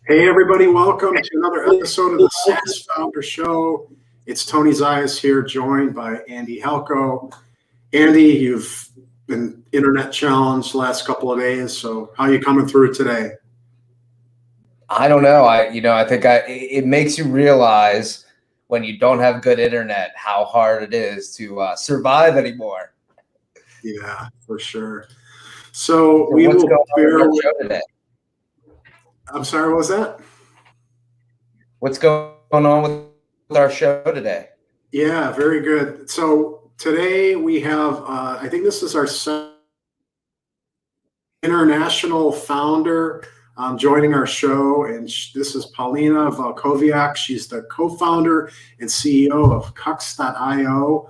Hey, everybody, welcome to another episode of the SaaS Founder Show. It's Tony Zayas here, joined by Andy Halko. Andy, you've been internet challenged the last couple of days, so how are you coming through today? I don't know. I think it makes you realize when you don't have good internet how hard it is to survive anymore. Yeah, for sure. So we will bear with today. I'm sorry, what was that? What's going on with our show today? Yeah, very good. So today we have, I think this is our international founder joining our show, and this is Paulina Walkowiak. She's the co-founder and CEO of Kux.io.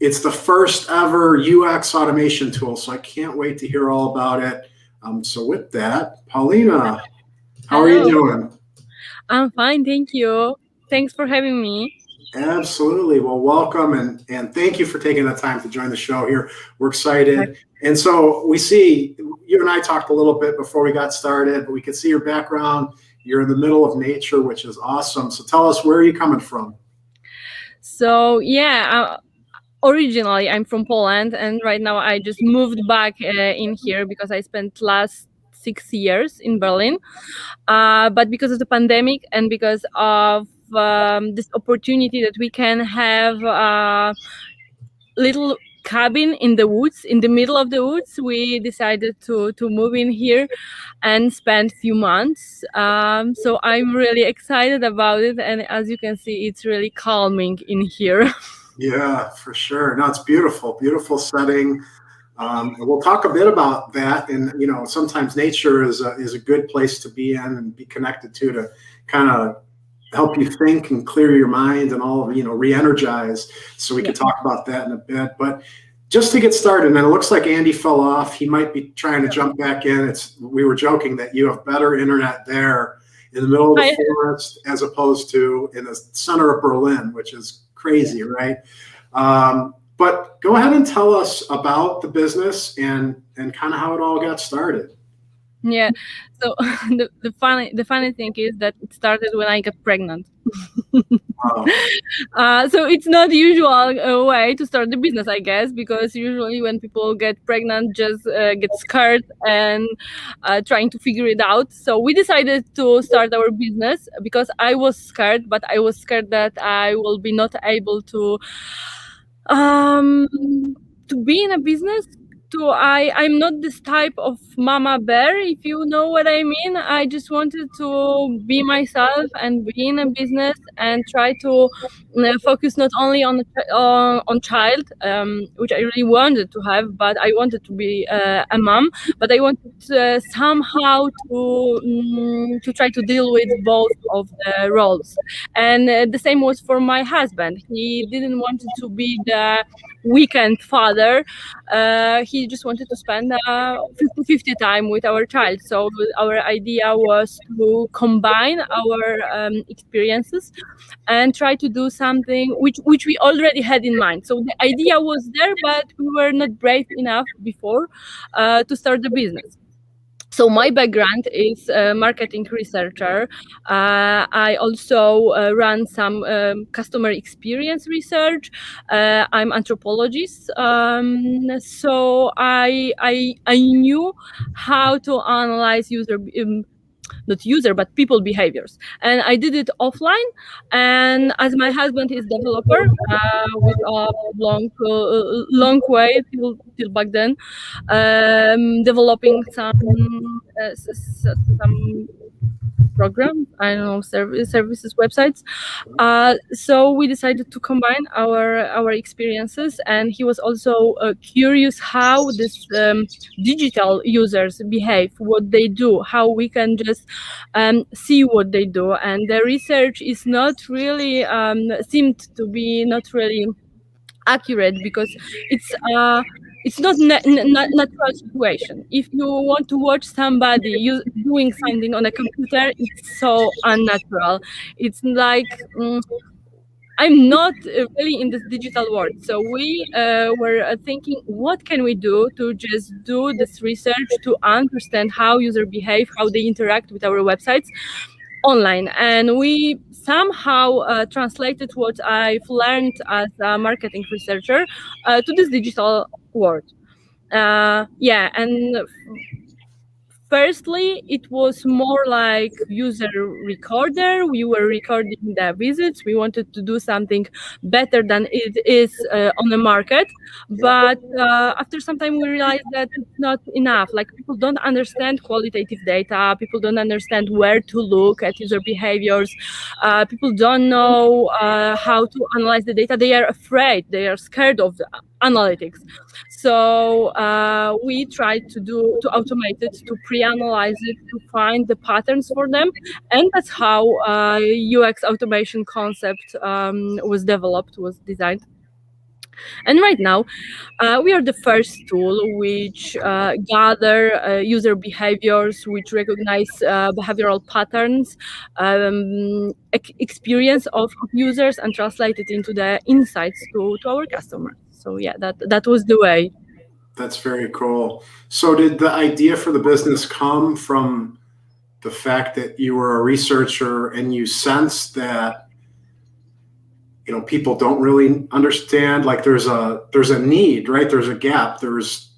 It's the first ever UX automation tool, so I can't wait to hear all about it. So with that, Paulina, how are you doing? I'm fine, thank you. Thanks for having me. Absolutely. Well, welcome, and thank you for taking the time to join the show here. We're excited. And so we see, you and I talked a little bit before we got started, but we could see your background. You're in the middle of nature, which is awesome. So tell us, where are you coming from? So, originally I'm from Poland, and right now I just moved back in here because I spent last 6 years in Berlin. But because of the pandemic and because of this opportunity that we can have a little cabin in the woods, in the middle of the woods, we decided to move in here and spend a few months. So I'm really excited about it, and as you can see, it's really calming in here. Yeah, for sure. No, it's beautiful, beautiful setting. We'll talk a bit about that, and sometimes nature is a good place to be in and be connected to kind of help you think and clear your mind and all, re-energize. So we can talk about that in a bit. But just to get started, and it looks like Andy fell off. He might be trying to jump back in. We were joking that you have better internet there in the middle of the forest as opposed to in the center of Berlin, which is crazy, right? But go ahead and tell us about the business and kind of how it all got started. Yeah. So the funny thing is that it started when I got pregnant. Wow. So it's not the usual way to start the business, I guess, because usually when people get pregnant, just get scared and trying to figure it out. So we decided to start our business because I was scared, but I was scared that I will be not able to be in a business. I'm not this type of mama bear, if you know what I mean. I just wanted to be myself and be in a business and try to focus not only on child, which I really wanted to have, but I wanted to be a mom. But I wanted somehow to try to deal with both of the roles. And the same was for my husband. He didn't want to be the weekend father. He just wanted to spend 50-50 time with our child. So our idea was to combine our experiences and try to do something which we already had in mind. So the idea was there, but we were not brave enough before to start the business. So my background is a marketing researcher. I also run some customer experience research. I'm anthropologist. So I knew how to analyze but people behaviors, and I did it offline. And as my husband is developer with a long way till back then, developing some programs, I don't know, services, websites. So we decided to combine our experiences, and he was also curious how this digital users behave, what they do, how we can just see what they do. And the research is not really seemed to be not really accurate, because it's not natural situation. If you want to watch somebody doing something on a computer, it's so unnatural. It's like I'm not really in this digital world. So we were thinking, what can we do to just do this research to understand how users behave, how they interact with our websites online. And we somehow translated what I've learned as a marketing researcher to this digital world. And firstly, it was more like user recorder. We were recording the visits. We wanted to do something better than it is on the market. But after some time, we realized that it's not enough. Like, people don't understand qualitative data. People don't understand where to look at user behaviors. People don't know how to analyze the data. They are afraid. They are scared of the analytics. So we tried to automate it, to pre-analyze it, to find the patterns for them, and that's how UX automation concept was developed, was designed. And right now, we are the first tool which gather user behaviors, which recognize behavioral patterns, experience of users, and translate it into the insights to our customers. So yeah, that was the way. That's very cool. So did the idea for the business come from the fact that you were a researcher and you sensed that, you know, people don't really understand, like there's a need, right? There's a gap. There's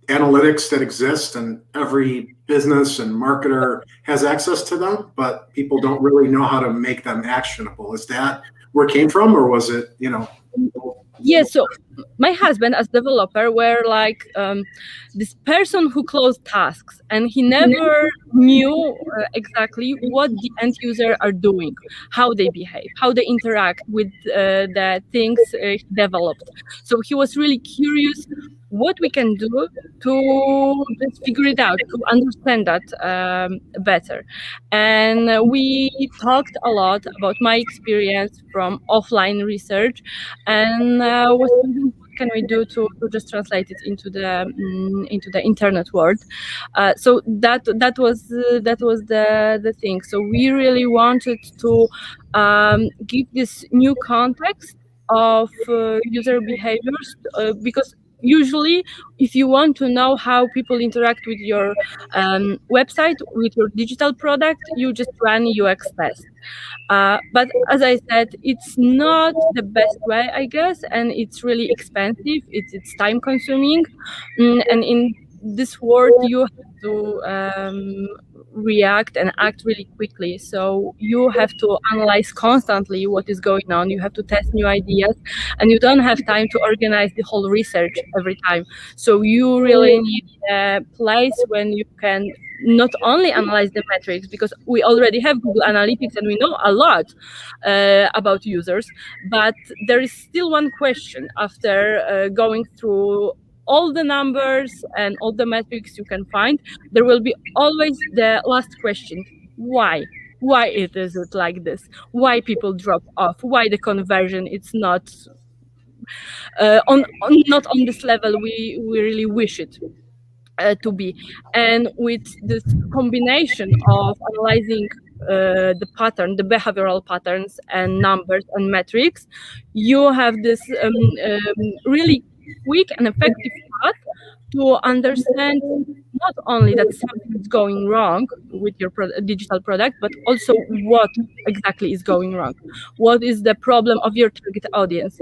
analytics that exist and every business and marketer has access to them, but people don't really know how to make them actionable. Is that where it came from, or was it, you know? Yeah, so my husband as developer were like this person who closed tasks, and he never knew exactly what the end user are doing, how they behave, how they interact with the things he developed. So he was really curious what we can do to just figure it out, to understand that better. And we talked a lot about my experience from offline research, and was thinking, what can we do to just translate it into the internet world. So that was the thing. So we really wanted to give this new context of user behaviors, because usually, if you want to know how people interact with your website, with your digital product, you just run UX test. But as I said, it's not the best way, I guess, and it's really expensive. It's time consuming, and in this world, you have to react and act really quickly. So you have to analyze constantly what is going on. You have to test new ideas, and you don't have time to organize the whole research every time. So you really need a place when you can not only analyze the metrics, because we already have Google Analytics and we know a lot about users, but there is still one question after going through all the numbers and all the metrics you can find. There will be always the last question: why is it like this? Why people drop off? Why the conversion it's not not on this level we really wish it to be? And with this combination of analyzing the pattern, the behavioral patterns and numbers and metrics, you have this really quick and effective path to understand not only that something is going wrong with your digital product, but also what exactly is going wrong. What is the problem of your target audience?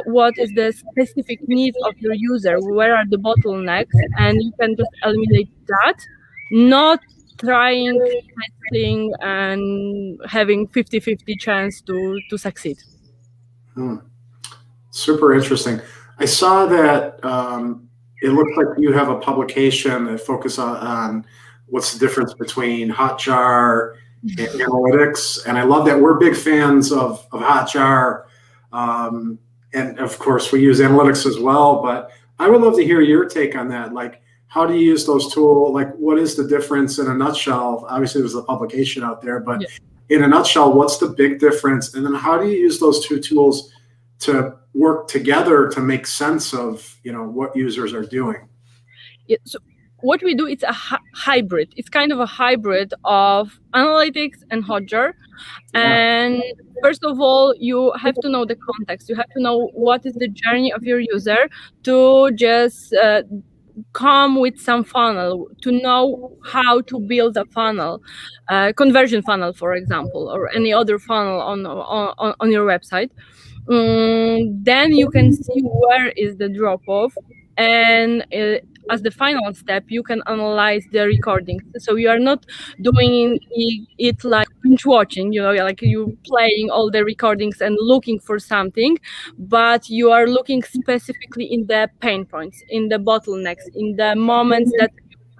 What is the specific needs of your user? Where are the bottlenecks? And you can just eliminate that, not trying, testing, and having 50-50 chance to succeed. Super interesting. I saw that it looks like you have a publication that focuses on what's the difference between Hotjar and Analytics. And I love that. We're big fans of Hotjar. And of course, we use Analytics as well. But I would love to hear your take on that. Like, how do you use those tools? Like, what is the difference in a nutshell? Obviously, there's a publication out there, but in a nutshell, what's the big difference? And then how do you use those two tools to work together to make sense of, you know, what users are doing? Yeah, so what we do, it's a hybrid. It's kind of a hybrid of Analytics and Hotjar. And first of all, you have to know the context. You have to know what is the journey of your user to just come with some funnel, to know how to build a funnel, conversion funnel, for example, or any other funnel on your website. Then you can see where is the drop off, and as the final step, you can analyze the recordings. So you are not doing it like binge watching, like you playing all the recordings and looking for something, but you are looking specifically in the pain points, in the bottlenecks, in the moments that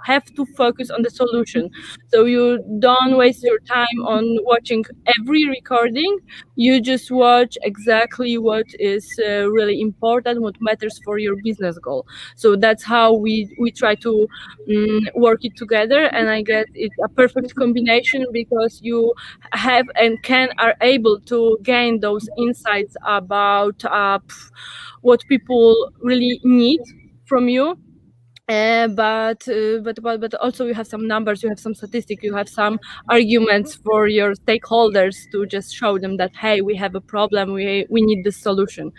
have to focus on the solution. So you don't waste your time on watching every recording. You just watch exactly what is really important, what matters for your business goal. So that's how we try to work it together, and I guess it's a perfect combination because you have and are able to gain those insights about what people really need from you. But also you have some numbers, you have some statistics, you have some arguments for your stakeholders to just show them that, hey, we have a problem, we need this solution.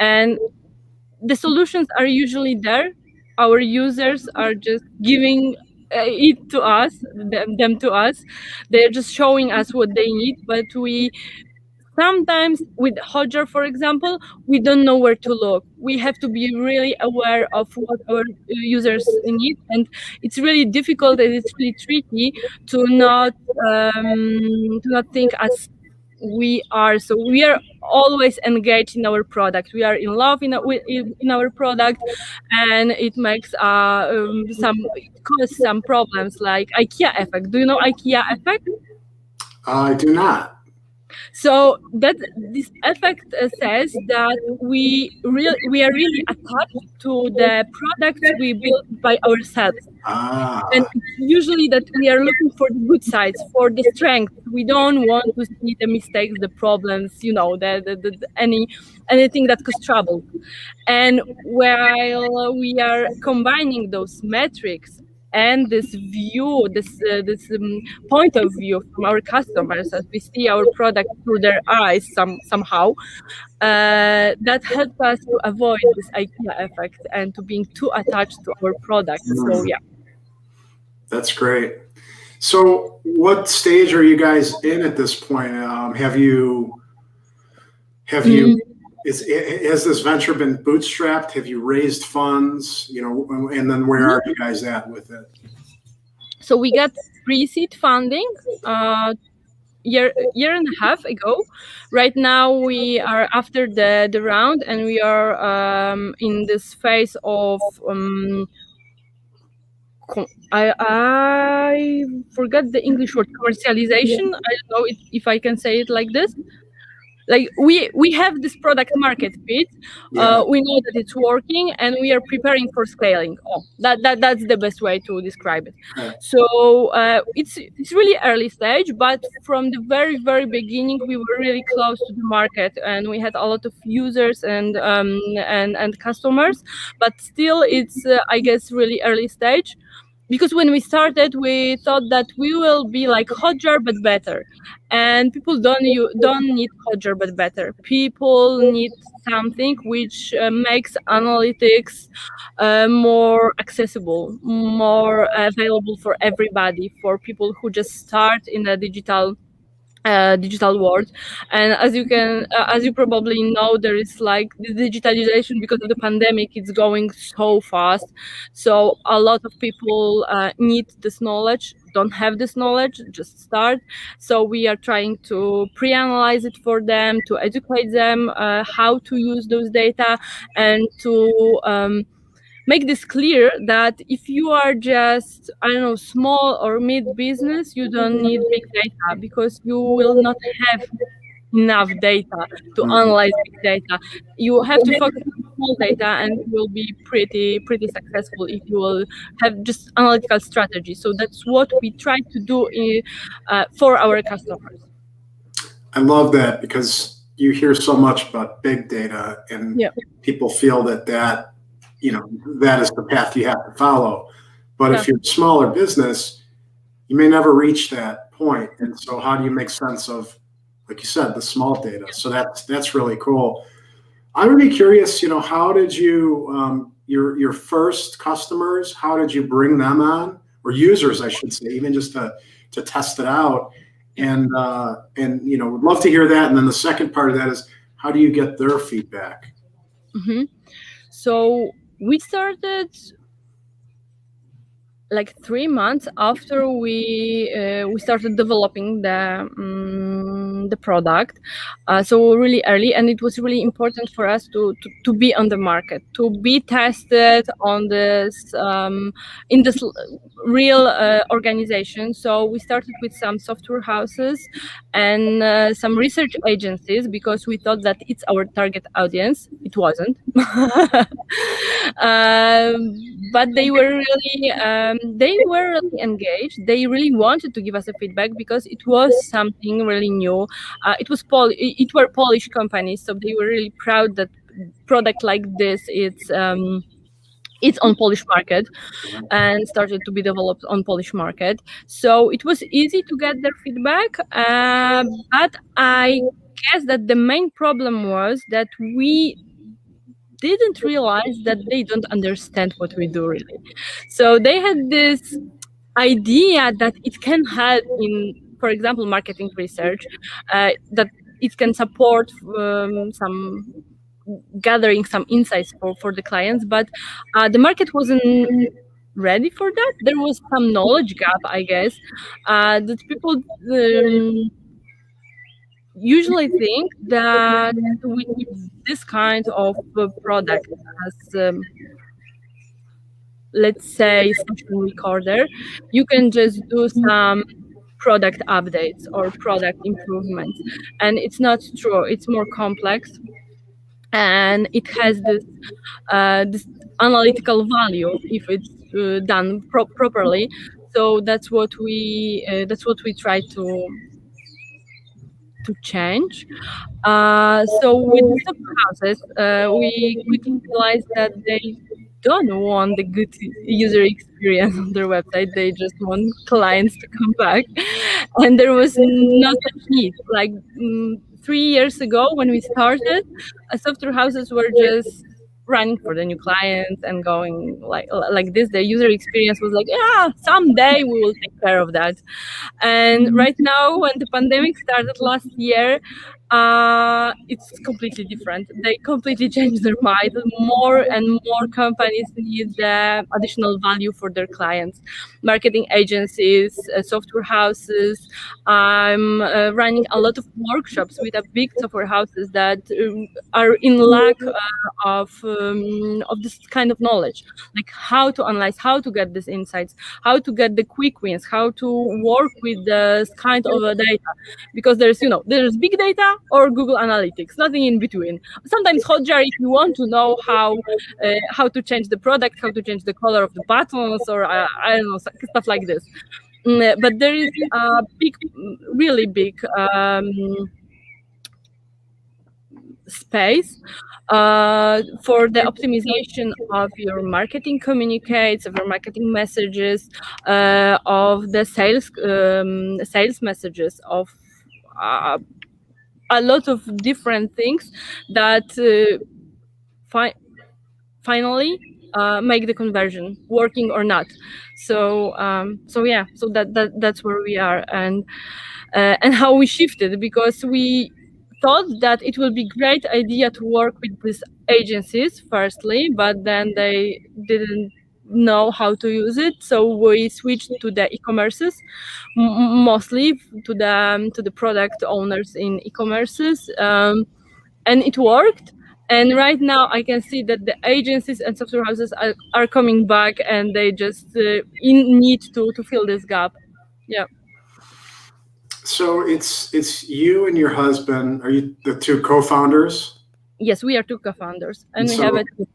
And the solutions are usually there. Our users are just giving it to us, them to us. They're just showing us what they need, but we sometimes with Hotjar, for example, we don't know where to look. We have to be really aware of what our users need, and it's really difficult and it's really tricky to not think as we are. So we are always engaged in our product. We are in love in our product, and it makes it causes some problems like IKEA effect. Do you know IKEA effect? I do not. So that this effect says that we are really attached to the products we build by ourselves. And it's usually that we are looking for the good sides, for the strength. We don't want to see the mistakes, the problems, anything that causes trouble. And while we are combining those metrics and this view, this point of view from our customers, as we see our product through their eyes somehow, that helps us to avoid this IKEA effect and to being too attached to our product. So yeah. That's great. So what stage are you guys in at this point? Has this venture been bootstrapped? Have you raised funds? And then where are you guys at with it? So we got pre-seed funding year and a half ago. Right now we are after the round, and we are in this phase of I forgot the English word, commercialization. I don't know if I can say it like this. Like we have this product market fit. We know that it's working, and we are preparing for scaling. That's the best way to describe it. So it's really early stage, but from the very, very beginning, we were really close to the market, and we had a lot of users and customers. But still, it's I guess really early stage. Because when we started, we thought that we will be like Hotjar but better, and people don't need Hotjar but better. People need something which makes analytics more accessible, more available for everybody, for people who just start in the digital world. And as you probably know, there is like the digitalization because of the pandemic. It's going so fast, so a lot of people need this knowledge, don't have this knowledge, just start. So we are trying to pre-analyze it for them, to educate them how to use those data, and to make this clear that if you are just, small or mid business, you don't need big data, because you will not have enough data to analyze big data. You have to focus on small data, and you will be pretty successful if you will have just analytical strategy. So that's what we try to do for our customers. I love that, because you hear so much about big data, and people feel that is the path you have to follow. But if you're a smaller business, you may never reach that point. And so how do you make sense of like you said, the small data. So that's really cool. I would be curious, how did you, your first customers, how did you bring them on, or users, I should say, even just to test it out? And would love to hear that. And then the second part of that is, how do you get their feedback? Mm-hmm. So we started like 3 months after we started developing the product, so really early, and it was really important for us to be on the market, to be tested on this in this real organization. So we started with some software houses and some research agencies, because we thought that it's our target audience. It wasn't. But they were really engaged. They really wanted to give us a feedback, because it was something really new. It were Polish companies, so they were really proud that product like this it's on Polish market and started to be developed on Polish market. So it was easy to get their feedback, but I guess that the main problem was that we didn't realize that they don't understand what we do really. So they had this idea that it can help in, for example, marketing research, that it can support some gathering some insights for the clients, but the market wasn't ready for that. There was some knowledge gap, I guess, that people usually think that with this kind of product as let's say session recorder, you can just do some product updates or product improvements, and it's not true. It's more complex, and it has this analytical value if it's done properly. So that's what we try to change. So with the software houses, we quickly realized that they don't want the good user experience on their website. They just want clients to come back, and there was no such need. Like 3 years ago when we started, software houses were just running for the new clients and going like this. The user experience was like, yeah, someday we will take care of that. And right now, when the pandemic started last year, it's completely different. They completely changed their mind. More and more companies need the additional value for their clients. Marketing agencies, software houses. I'm running a lot of workshops with big software houses that are in lack of this kind of knowledge, like how to analyze, how to get these insights, how to get the quick wins, how to work with this kind of data, because there's big data or Google Analytics, nothing in between. Sometimes Hotjar, if you want to know how to change the product, how to change the color of the buttons, or I don't know, stuff like this. But there is a really big space for the optimization of your marketing communicates, of your marketing messages, of the sales messages, of a lot of different things that finally make the conversion working or not. So that's where we are, and how we shifted, because we thought that it will be great idea to work with these agencies firstly, but then they didn't know how to use it, so we switched to the e-commerces, mostly to the product owners in e-commerces, and it worked. And right now I can see that the agencies and software houses are coming back, and they just need to fill this gap. Yeah. So it's you and your husband. Are you the two co-founders? Yes, we are two co-founders, and we have a team.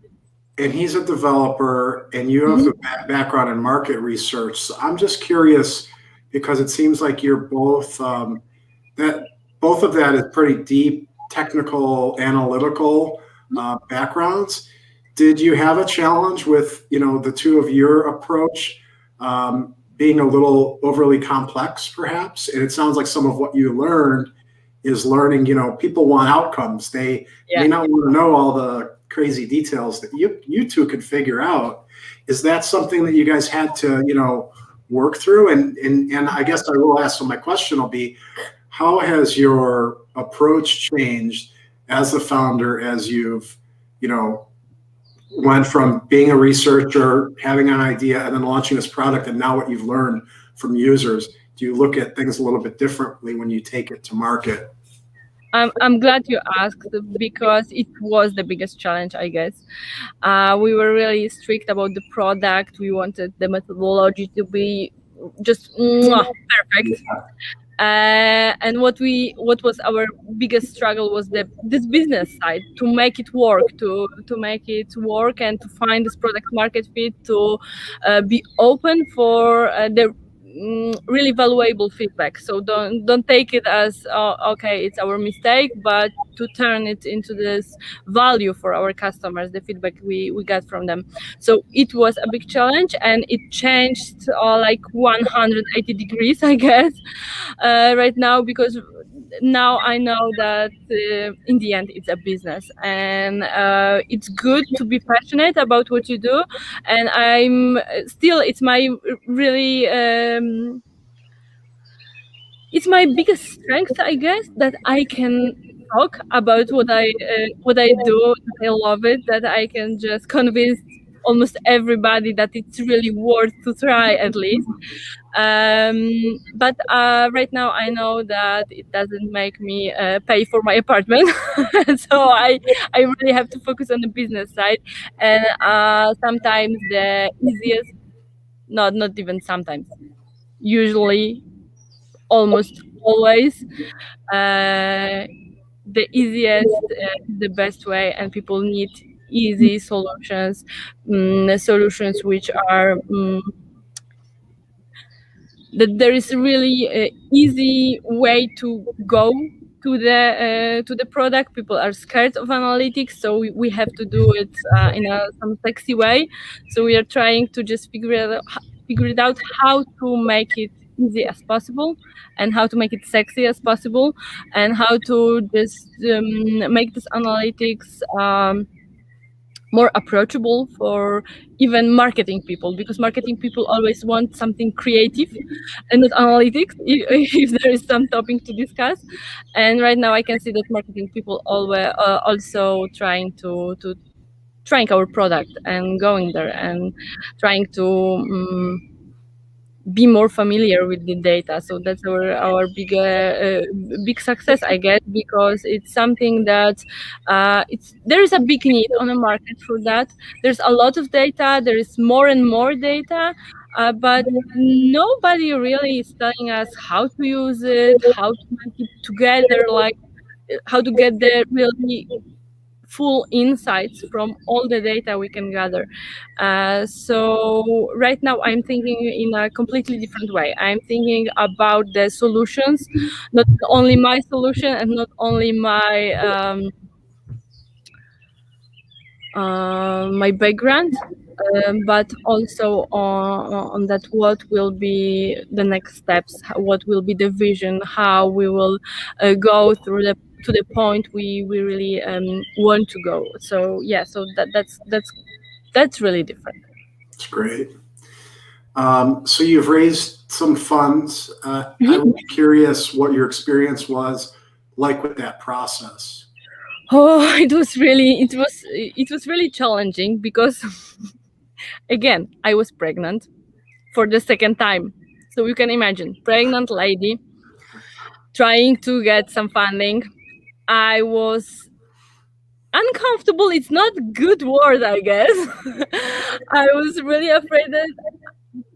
And he's a developer, and you have the background in market research. So I'm just curious, because it seems like you're both both of that is pretty deep technical, analytical backgrounds. Did you have a challenge with the two of your approach being a little overly complex, perhaps? And it sounds like some of what you learned is learning, people want outcomes. They may not want to know all the crazy details that you two could figure out. Is that something that you guys had to, work through? And I guess I will ask, so my question will be, how has your approach changed as a founder, as you've, went from being a researcher, having an idea, and then launching this product, and now what you've learned from users? Do you look at things a little bit differently when you take it to market? I'm glad you asked, because it was the biggest challenge, I guess. We were really strict about the product. We wanted the methodology to be just perfect. And what was our biggest struggle was this business side, to make it work, and to find this product market fit, to be open for the really valuable feedback. So don't take it as okay, it's our mistake, but to turn it into this value for our customers, the feedback we got from them. So it was a big challenge, and it changed like 180 degrees, I guess, right now, because now I know that in the end it's a business, and it's good to be passionate about what you do. And it's my really it's my biggest strength, I guess, that I can talk about what I do, that I love it, that I can just convince almost everybody that it's really worth to try at least. But right now I know that it doesn't make me pay for my apartment. So I really have to focus on the business side. And sometimes the easiest, not even sometimes, usually almost always, the easiest, the best way, and people need easy solutions, solutions which are that there is a really easy way to go to the product. People are scared of analytics, so we have to do it in some sexy way. So we are trying to just figure it out how to make it easy as possible, and how to make it sexy as possible, and how to just make this analytics more approachable for even marketing people, because marketing people always want something creative and not analytics if there is some topic to discuss. And right now I can see that marketing people always also trying our product and going there and trying to be more familiar with the data. So that's our big success, I guess, because it's something that there is a big need on the market for that. There's a lot of data, there is more and more data, but nobody really is telling us how to use it, how to make it together, like how to get the really full insights from all the data we can gather. So right now I'm thinking in a completely different way. I'm thinking about the solutions, not only my solution and not only my my background, but also on that what will be the next steps, what will be the vision, how we will go through to the point we really want to go. So yeah, so that's really different. That's great. So you've raised some funds. I would be curious what your experience was like with that process. Oh, it was really challenging, because again, I was pregnant for the second time. So you can imagine, pregnant lady trying to get some funding. I was uncomfortable. It's not a good word, I guess. I was really afraid that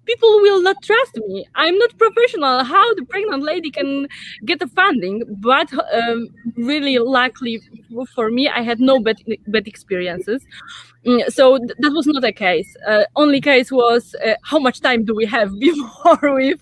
people will not trust me. I'm not professional. How the pregnant lady can get the funding? But really, luckily for me, I had no bad experiences. So that was not a case. Only case was how much time do we have before we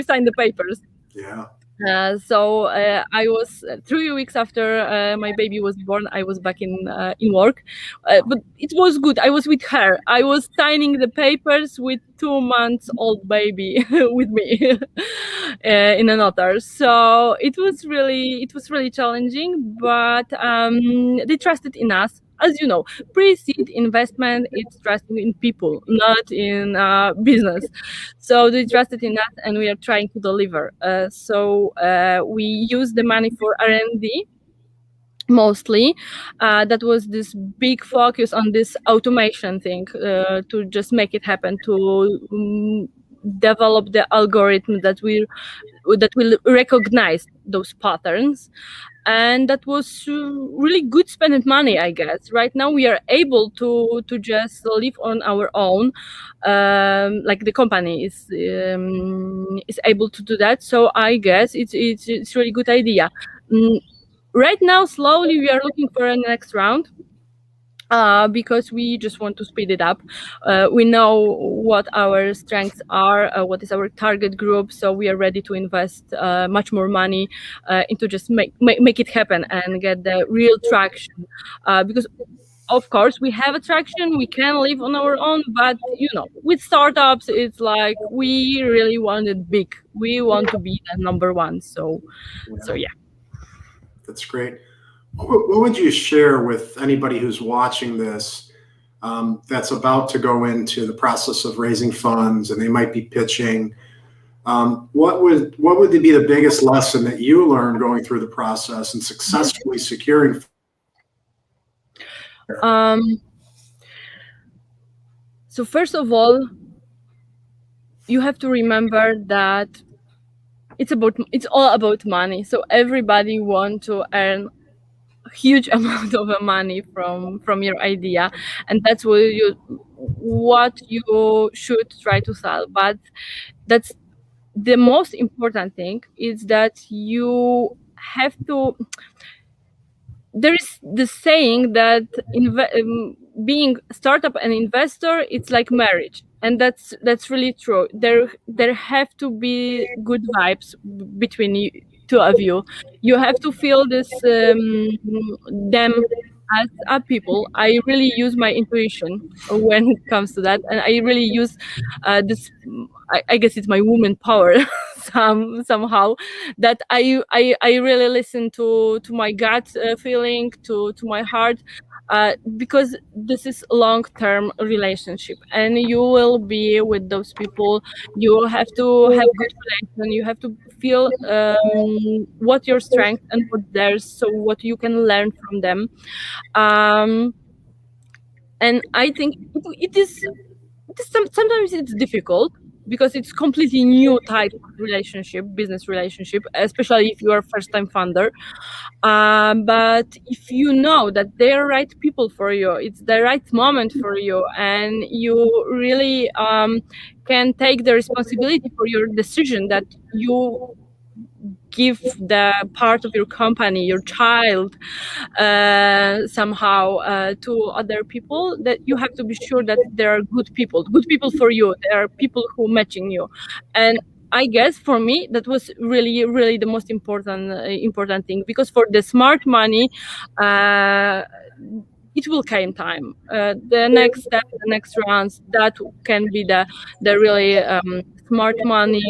sign the papers? Yeah. I was 3 weeks after my baby was born. I was back in work, but it was good. I was with her. I was signing the papers with 2 months old baby with me in a notar. So it was really challenging, but they trusted in us. As you know, pre-seed investment is trusting in people, not in business. So they trusted in us, and we are trying to deliver. We use the money for R&D mostly. That was this big focus on this automation thing, to just make it happen, to develop the algorithm that will recognize those patterns. And that was really good spending money, I guess. Right now we are able to just live on our own, like the company is able to do that. So I guess it's really good idea. Right now, slowly we are looking for a next round, because we just want to speed it up. We know what our strengths are, what is our target group, so we are ready to invest much more money into just make it happen and get the real traction. Because of course we have attraction, we can live on our own, but with startups it's like we really want it big. We want to be the number one. So yeah. That's great. What would you share with anybody who's watching this, that's about to go into the process of raising funds and they might be pitching? What would be the biggest lesson that you learned going through the process and successfully securing? So first of all, you have to remember that it's all about money. So everybody wants to earn a huge amount of money from your idea, and that's what you should try to sell. But that's the most important thing, is that you have to. There is the saying that being a startup and investor, it's like marriage, and that's really true. There have to be good vibes between you, two of you. You have to feel this them as people. I really use my intuition when it comes to that, and I really use this. I guess it's my woman power somehow, that I really listen to my gut feeling, to my heart, because this is long-term relationship, and you will be with those people. You have to have good relation. You have to feel what your strength and what theirs, so what you can learn from them. And I think it is sometimes it's difficult, because it's completely new type of business relationship, especially if you are first time founder. But if you know that they're right people for you, it's the right moment for you, and you really can take the responsibility for your decision, that you give the part of your company, your child, somehow to other people, that you have to be sure that there are good people for you. There are people who matching you. And I guess for me that was really, really the most important thing, because for the smart money, it will come time. The next step, the next rounds, that can be the really smart money,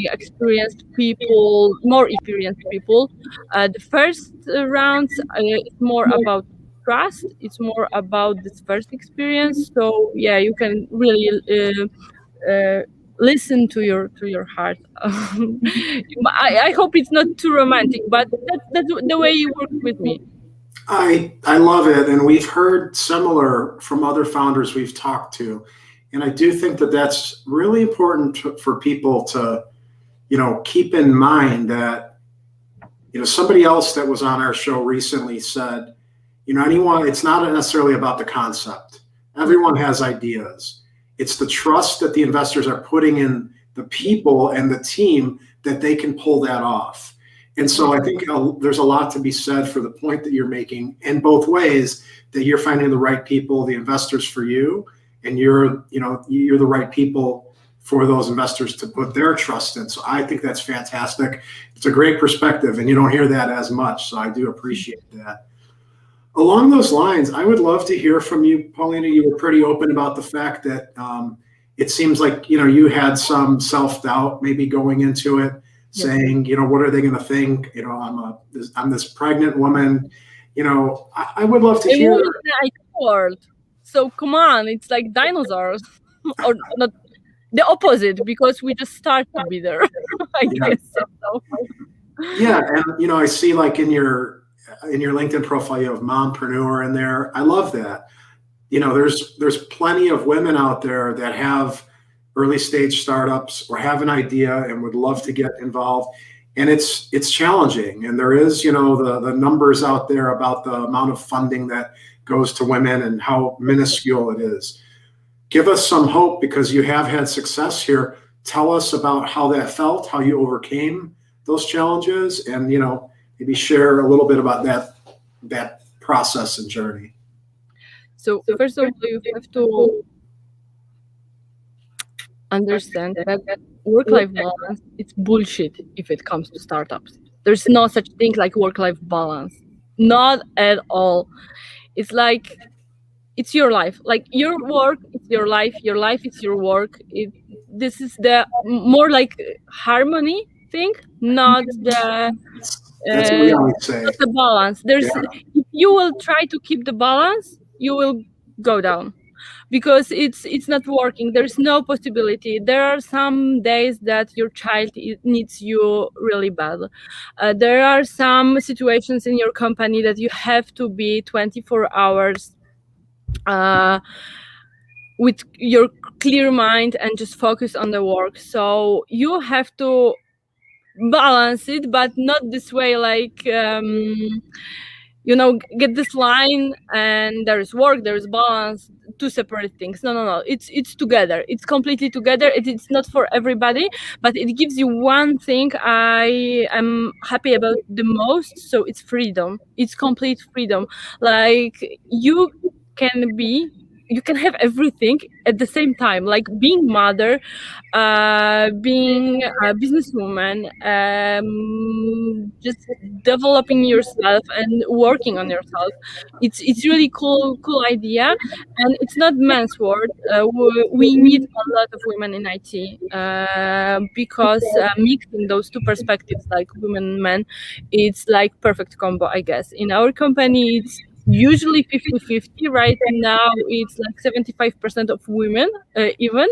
more experienced people. The first rounds, it's more about trust. It's more about this first experience. So yeah, you can really listen to your heart. I hope it's not too romantic, but that's the way you work with me. I love it, and we've heard similar from other founders we've talked to, and I do think that that's really important for people to, keep in mind that, somebody else that was on our show recently said, it's not necessarily about the concept. Everyone has ideas. It's the trust that the investors are putting in the people and the team that they can pull that off. And so I think there's a lot to be said for the point that you're making in both ways, that you're finding the right people, the investors for you, and you're the right people for those investors to put their trust in. So I think that's fantastic. It's a great perspective, and you don't hear that as much. So I do appreciate that. Along those lines, I would love to hear from you, Paulina. You were pretty open about the fact that it seems like, you had some self-doubt maybe going into it, saying, what are they going to think? I'm this pregnant woman. I would love to hear. World. So come on, it's like dinosaurs, or not the opposite, because we just start to be there. I guess so. Yeah, and I see like in your LinkedIn profile, you have mompreneur in there. I love that. There's plenty of women out there that have early stage startups or have an idea and would love to get involved. And it's challenging. And there is, the numbers out there about the amount of funding that goes to women and how minuscule it is. Give us some hope, because you have had success here. Tell us about how that felt, how you overcame those challenges, and, maybe share a little bit about that process and journey. So first of all, you have to understand that work-life balance, it's bullshit if it comes to startups. There's no such thing like work-life balance. Not at all. It's like, it's your life. Like your work, it's your life. Your life, it's your work. This is the more like harmony thing, not the That's what we always say. not the balance. If you will try to keep the balance, you will go down, because it's not working. There's no possibility. There are some days that your child needs you really bad. There are some situations in your company that you have to be 24 hours with your clear mind and just focus on the work. So you have to balance it, but not this way, like get this line and there is work, there is balance, two separate things. No, it's together. It's completely together. It's not for everybody, but it gives you one thing I am happy about the most. So it's freedom. It's complete freedom. Like you can have everything at the same time, like being mother, being a businesswoman, just developing yourself and working on yourself. It's really cool idea, and it's not men's word. We need a lot of women in IT, because mixing those two perspectives, like women and men, it's like perfect combo, I guess. In our company, it's usually 50-50. Right now it's like 75% of women, even,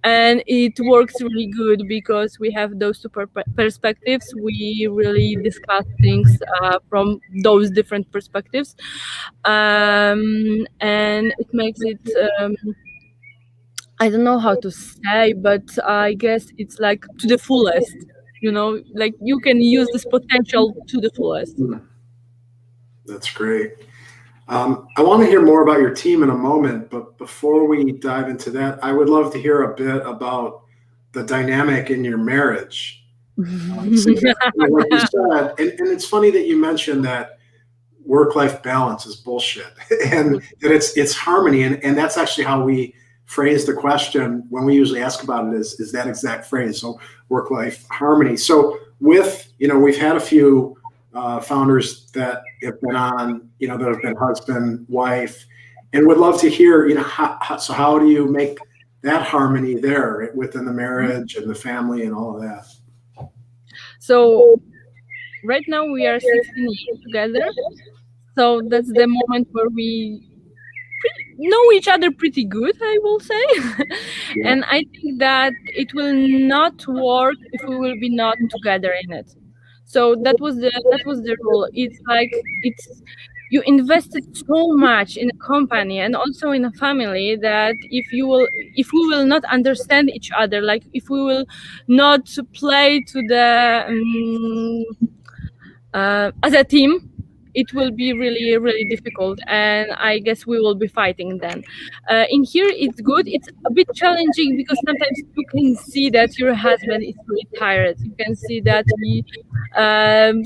and it works really good because we have those two perspectives. We really discuss things from those different perspectives, and it makes it I don't know how to say, but I guess it's like to the fullest, like you can use this potential to the fullest. That's great. I want to hear more about your team in a moment, but before we dive into that, I would love to hear a bit about the dynamic in your marriage. Like you said, and it's funny that you mentioned that work-life balance is bullshit, and that it's harmony, and that's actually how we phrase the question when we usually ask about it, is that exact phrase. So work-life harmony. So we've had a few founders that have been on, that have been husband, wife, and would love to hear, how do you make that harmony there within the marriage and the family and all of that? So right now we are 16 years together. So that's the moment where we know each other pretty good, I will say. Yeah. And I think that it will not work if we will be not together in it. So that was the rule. It's like you invested so much in a company and also in a family that if we will not understand each other, like if we will not play to the as a team, it will be really, really difficult, and I guess we will be fighting then. In here, it's good. It's a bit challenging because sometimes you can see that your husband is really tired. You can see that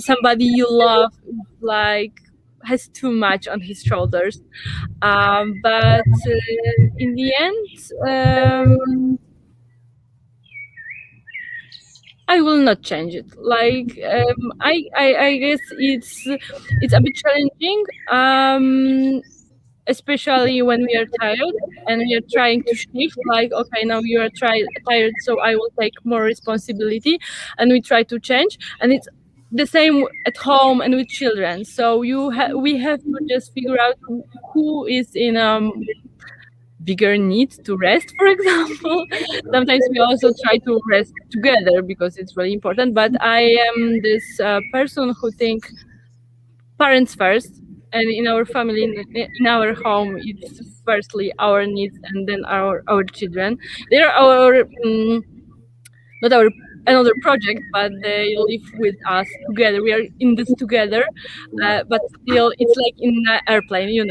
somebody you love has too much on his shoulders. But in the end, I will not change it. Like I guess it's a bit challenging, especially when we are tired and we are trying to shift. Like, okay, now you are tired, so I will take more responsibility, and we try to change. And it's the same at home and with children. So we have to just figure out who is in bigger need to rest, for example. Sometimes we also try to rest together because it's really important. But I am this person who think parents first, and in our family, in our home, it's firstly our needs and then our children. They are our not our another project, but they live with us together. We are in this together, but still, it's like in an airplane.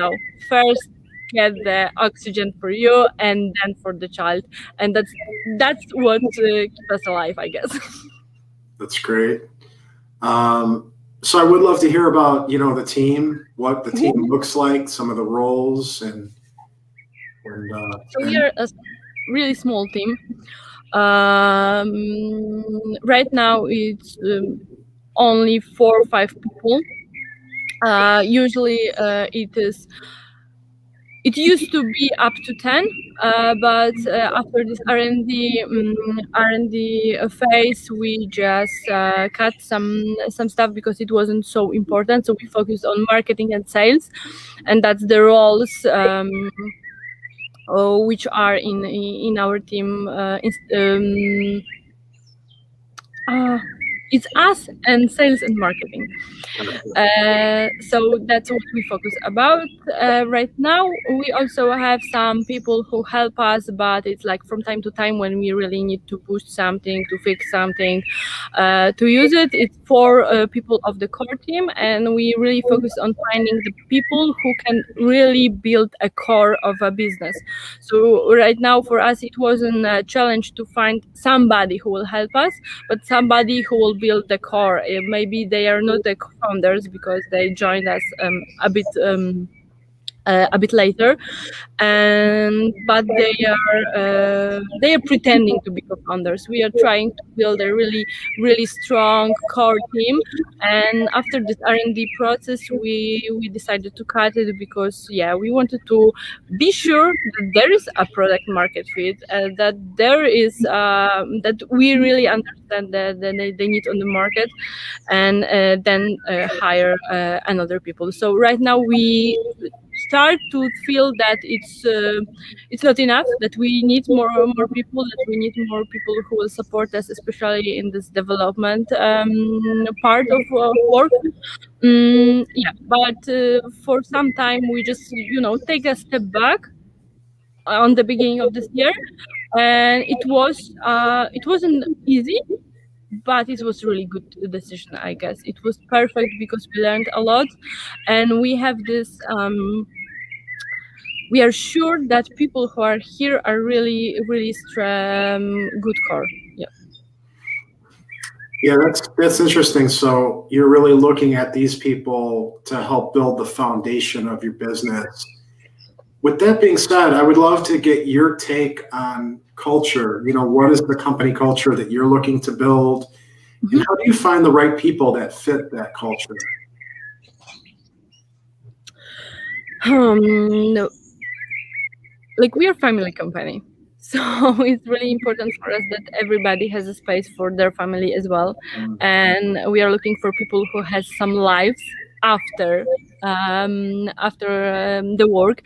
First get the oxygen for you, and then for the child, and that's what keeps us alive, I guess. That's great. So I would love to hear about, the team, what the team looks like, some of the roles, and So we are a really small team. Right now, it's only 4 or 5 people. Usually, it used to be up to 10, but after this R&D phase, we just cut some stuff because it wasn't so important. So we focused on marketing and sales, and that's the roles which are in our team. It's us and sales and marketing. So that's what we focus about right now. We also have some people who help us, but it's like from time to time when we really need to push something, to fix something, to use it. It's for people of the core team, and we really focus on finding the people who can really build a core of a business. So right now for us, it wasn't a challenge to find somebody who will help us, but somebody who will build the core. Maybe they are not the founders because they joined us a bit later, but they are pretending to be co-founders. We are trying to build a really really strong core team, and after this R&D process, we decided to cut it because we wanted to be sure that there is a product market fit, that there is that we really understand the need on the market, and then hire another people. So right now we start to feel that it's not enough, that we need more people, that we need more people who will support us, especially in this development part of work. But for some time we just take a step back on the beginning of this year, and it wasn't easy, but it was really good decision, I guess. It was perfect because we learned a lot, and we have this we are sure that people who are here are really really good core. Yeah, that's interesting. So you're really looking at these people to help build the foundation of your business. With that being said, I would love to get your take on culture. What is the company culture that you're looking to build? And how do you find the right people that fit that culture? No. Like, we are a family company, so it's really important for us that everybody has a space for their family as well, and we are looking for people who has some lives after the work,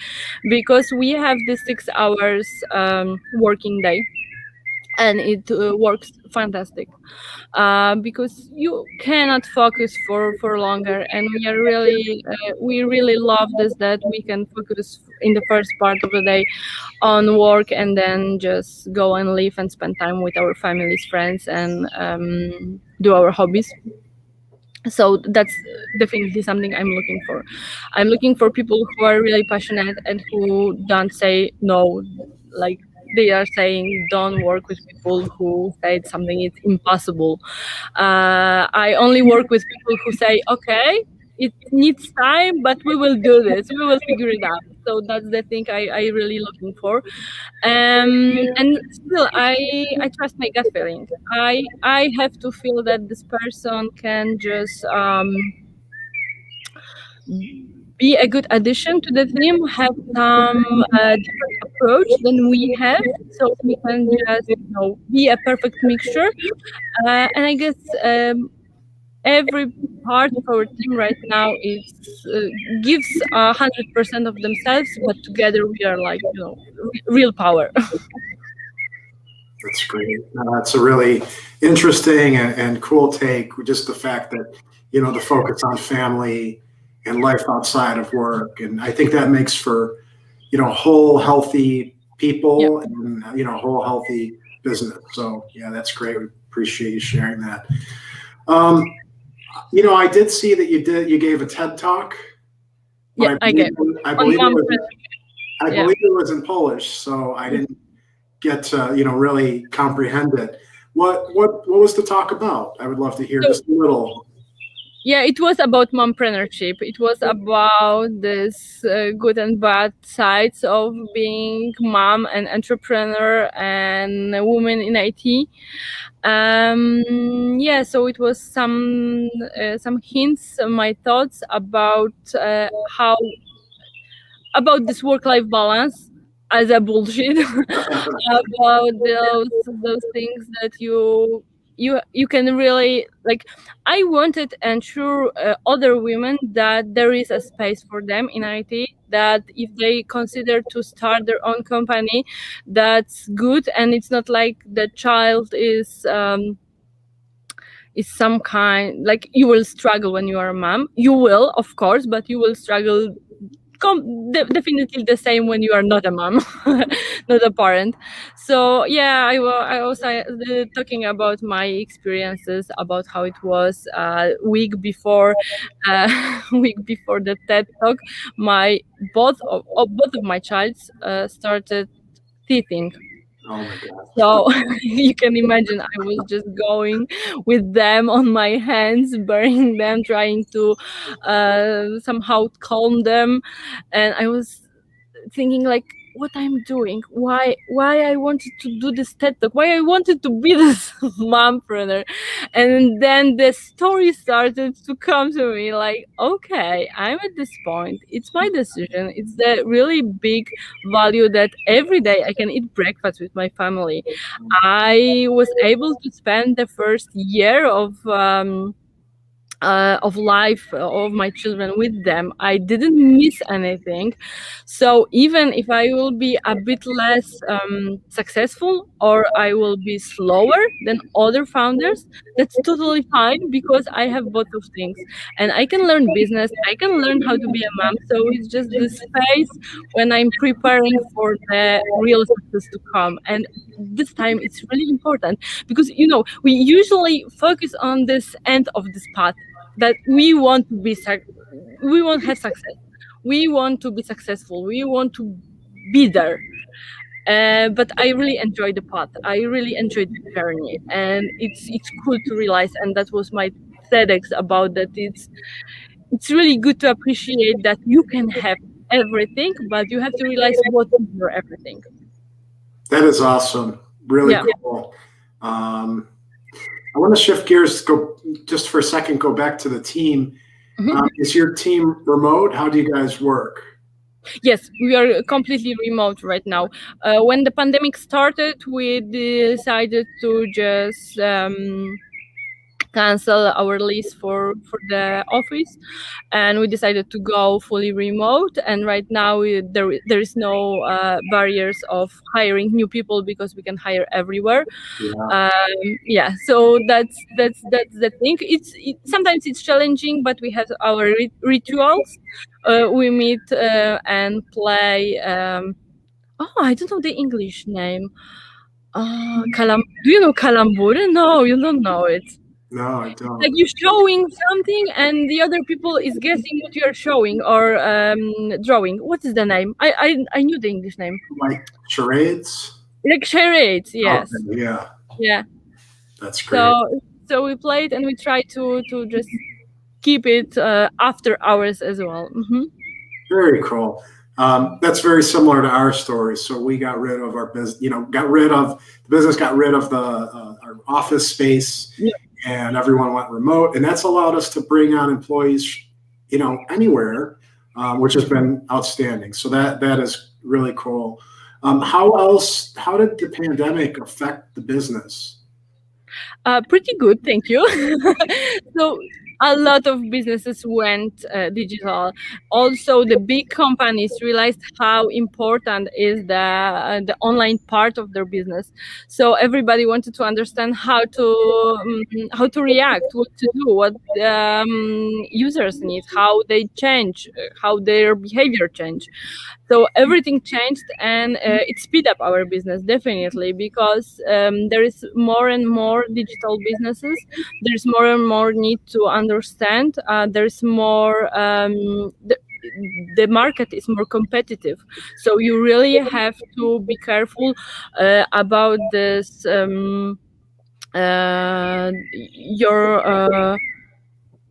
because we have this 6 hours working day, and it works fantastic, because you cannot focus for longer, and we really love this, that we can focus in the first part of the day on work, and then just go and live and spend time with our families, friends, and do our hobbies. So that's definitely something I'm looking for. I'm looking for people who are really passionate and who don't say no. Like, they are saying don't work with people who said something is impossible. I only work with people who say, okay, it needs time, but we will do this. We will figure it out. So that's the thing I really looking for. And still, I trust my gut feeling. I have to feel that this person can just be a good addition to the team, have some different approach than we have, so we can just be a perfect mixture. And I guess every part of our team right now is gives 100% of themselves, but together we are like real power. That's great. That's a really interesting and cool take. Just the fact that, the focus on family and life outside of work. And I think that makes for, whole healthy people and, whole healthy business. So yeah, that's great. We appreciate you sharing that. I did see that you gave a TED talk. Yeah, I believe it was in Polish, so I didn't get to really comprehend it. What was the talk about? I would love to hear just a little. Yeah, it was about mompreneurship. It was about this good and bad sides of being mom and entrepreneur and a woman in IT. So it was some hints, my thoughts about how about this work-life balance as a bullshit about those things that you can really like. I wanted to ensure other women that there is a space for them in IT, that if they consider to start their own company, that's good, and it's not like the child is some kind, like, you will struggle when you are a mom. You will, of course, but you will struggle definitely the same when you are not a mom, not a parent. So yeah, I was talking about my experiences, about how it was week before the TED talk. Both of my childs started teething. Oh my God. So you can imagine I was just going with them on my hands, burying them, trying to somehow calm them. And I was thinking, like, what I'm doing, why I wanted to do this TED Talk, why I wanted to be this mompreneur. And then the story started to come to me, like, okay, I'm at this point, it's my decision, it's the really big value that every day I can eat breakfast with my family. I was able to spend the first year of life of my children with them. I didn't miss anything. So even if I will be a bit less successful, or I will be slower than other founders, that's totally fine, because I have both of things, and I can learn business, I can learn how to be a mom. So it's just the space when I'm preparing for the real success to come. And this time it's really important, because we usually focus on this end of this path, that we want to be we want to have success, we want to be successful, we want to be there. But I really enjoy the path, I really enjoyed the journey, and it's cool to realize, and that was my TEDx about that. It's really good to appreciate that you can have everything, but you have to realize what is your everything. That is awesome. Really cool. I want to shift gears, go just for a second, go back to the team. Is your team remote? How do you guys work? Yes, we are completely remote right now. When the pandemic started, we decided to just cancel our lease for the office, and we decided to go fully remote. And right now there is no barriers of hiring new people, because we can hire everywhere. So that's the thing. Sometimes it's challenging, but we have our rituals. We meet and play I don't know the English name. Do you know Kalambur? No, you don't know it. No, I don't. Like, you're showing something and the other people is guessing what you're showing or drawing. What is the name? I knew the English name. Like charades? Like charades, yes. Okay, yeah. Yeah. That's great. So we played, and we try to just keep it after hours as well. Very cool. That's very similar to our story. So we got rid of our business, the business got rid of our office space, Yeah. and everyone went remote. And that's allowed us to bring on employees, anywhere, which has been outstanding. So that is really cool. How did the pandemic affect the business? Pretty good, thank you. So a lot of businesses went digital. Also, the big companies realized how important is the online part of their business. So everybody wanted to understand how to react, what to do, what users need, how they change, how their behavior change. So everything changed, and it speed up our business definitely, because there is more and more digital businesses. There's more and more need to understand. There's more the market is more competitive, so you really have to be careful about this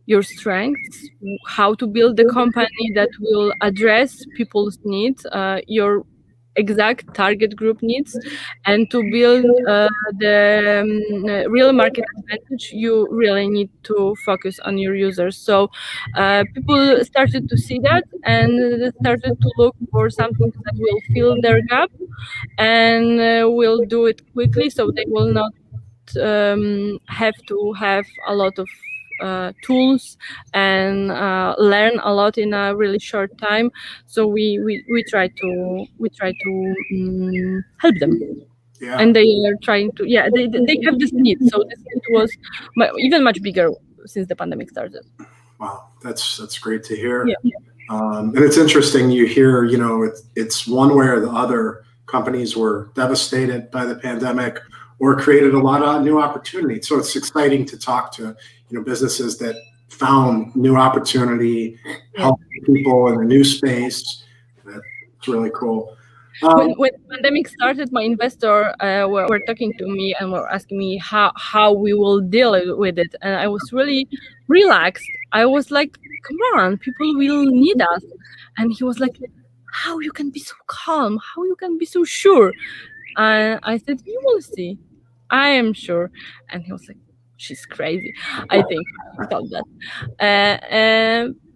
your strengths, how to build the company that will address people's needs, your exact target group needs, and to build the real market advantage. You really need to focus on your users. So people started to see that, and they started to look for something that will fill their gap, and will do it quickly, so they will not have to have a lot of tools and learn a lot in a really short time. So we try to help them. Yeah. And they are trying to they have this need. So this need was even much bigger since the pandemic started. Wow, that's great to hear. Yeah. And it's interesting, you hear, it's one way or the other. Companies were devastated by the pandemic or created a lot of new opportunities. So it's exciting to talk to, businesses that found new opportunity, helping people in a new space. That's really cool. When the pandemic started, my investor were talking to me and were asking me how we will deal with it. And I was really relaxed. I was like, come on, people will need us. And he was like, how you can be so calm? How you can be so sure? And I said, you will see. I am sure. And he was like, she's crazy. I think he thought that.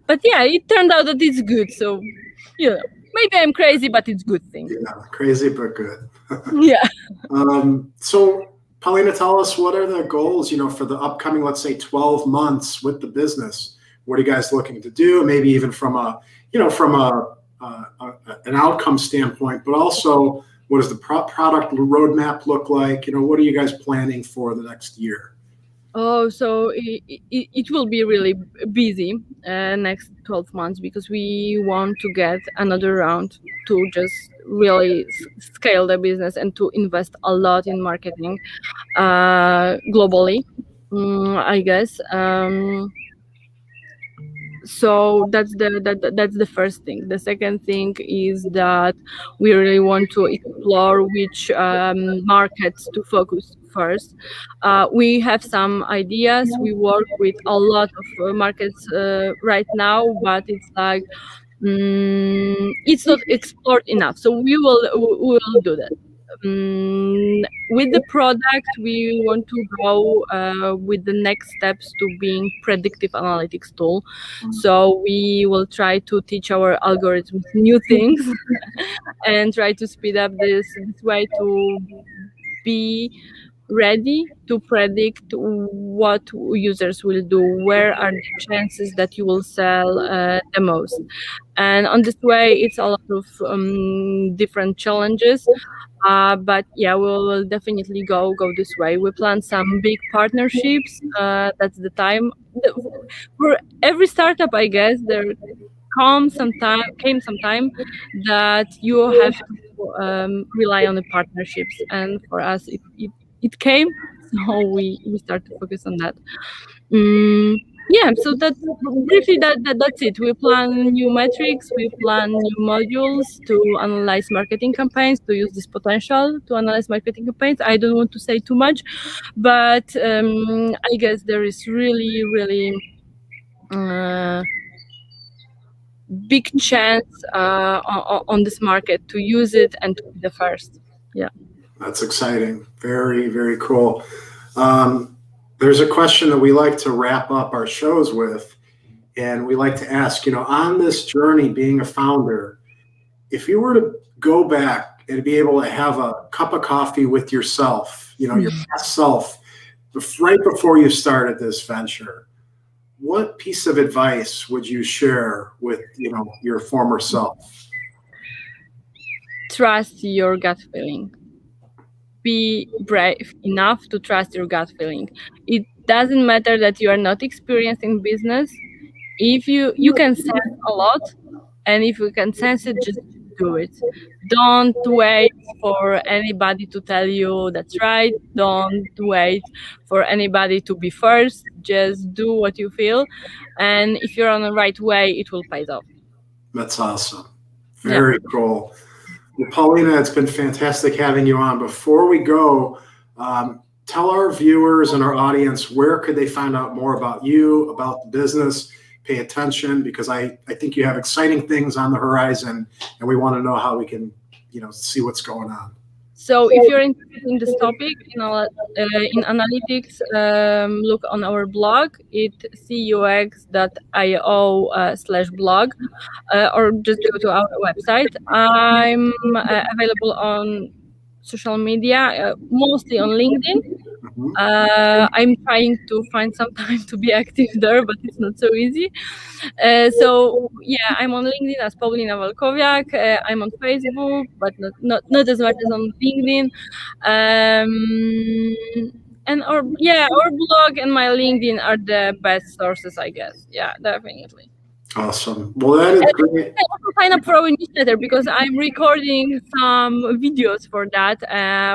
But yeah, it turned out that it's good. So, maybe I'm crazy, but it's good thing. Yeah, crazy but good. Yeah. So Paulina, tell us, what are the goals, for the upcoming, let's say 12 months with the business? What are you guys looking to do? Maybe even from an outcome standpoint, but also what does the product roadmap look like? What are you guys planning for the next year? Oh, so it will be really busy next 12 months, because we want to get another round to just really scale the business and to invest a lot in marketing globally, I guess. So that's the first thing. The second thing is that we really want to explore which markets to focus first. We have some ideas. We work with a lot of markets right now, but it's like it's not explored enough. So we will do that. With the product, we want to go with the next steps to being predictive analytics tool. So we will try to teach our algorithms new things and try to speed up this way to be ready to predict what users will do, where are the chances that you will sell the most. And on this way, it's a lot of different challenges. But yeah, we'll definitely go this way. We plan some big partnerships. That's the time. For every startup, I guess, there came some time that you have to rely on the partnerships. And for us, it came. So we start to focus on that. Yeah, so that's briefly that's it. We plan new metrics, we plan new modules to analyze marketing campaigns, to use this potential to analyze marketing campaigns. I don't want to say too much, but I guess there is really big chance on this market to use it and to be the first. Yeah. That's exciting. Very, very cool. There's a question that we like to wrap up our shows with, and we like to ask, on this journey being a founder, if you were to go back and be able to have a cup of coffee with yourself, your past self, right before you started this venture, what piece of advice would you share with, your former self? Trust your gut feeling. Be brave enough to trust your gut feeling. It doesn't matter that you are not experienced in business. If you can sense a lot, and if you can sense it, just do it. Don't wait for anybody to tell you that's right. Don't wait for anybody to be first. Just do what you feel, and if you're on the right way, it will pay off. That's awesome. Very cool. Well, Paulina, it's been fantastic having you on. Before we go, tell our viewers and our audience, where could they find out more about you, about the business, pay attention, because I think you have exciting things on the horizon, and we want to know how we can, see what's going on. So if you're interested in this topic, in analytics, look on our blog, cux.io/blog, or just go to our website. I'm available on social media, mostly on LinkedIn. I'm trying to find some time to be active there, but it's not so easy. So yeah, I'm on LinkedIn as Paulina Walkowiak. I'm on Facebook, but not as much as on LinkedIn. And our blog and my LinkedIn are the best sources, I guess. Yeah, definitely. Awesome. Well, that is great. I also sign up for our newsletter because I'm recording some videos for that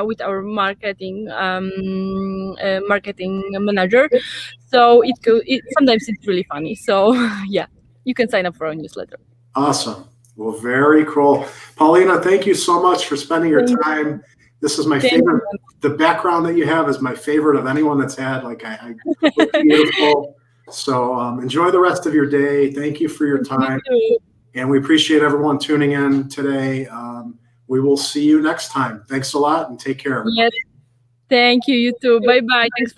with our marketing manager. So sometimes it's really funny. So yeah, you can sign up for our newsletter. Awesome. Well, very cool. Paulina, thank you so much for spending your time. This is my favorite. The background that you have is my favorite of anyone that's had. It's beautiful. So enjoy the rest of your day. Thank you for your time. And we appreciate everyone tuning in today. We will see you next time. Thanks a lot and take care. Yes. Thank you. You too. Bye-bye. Thanks.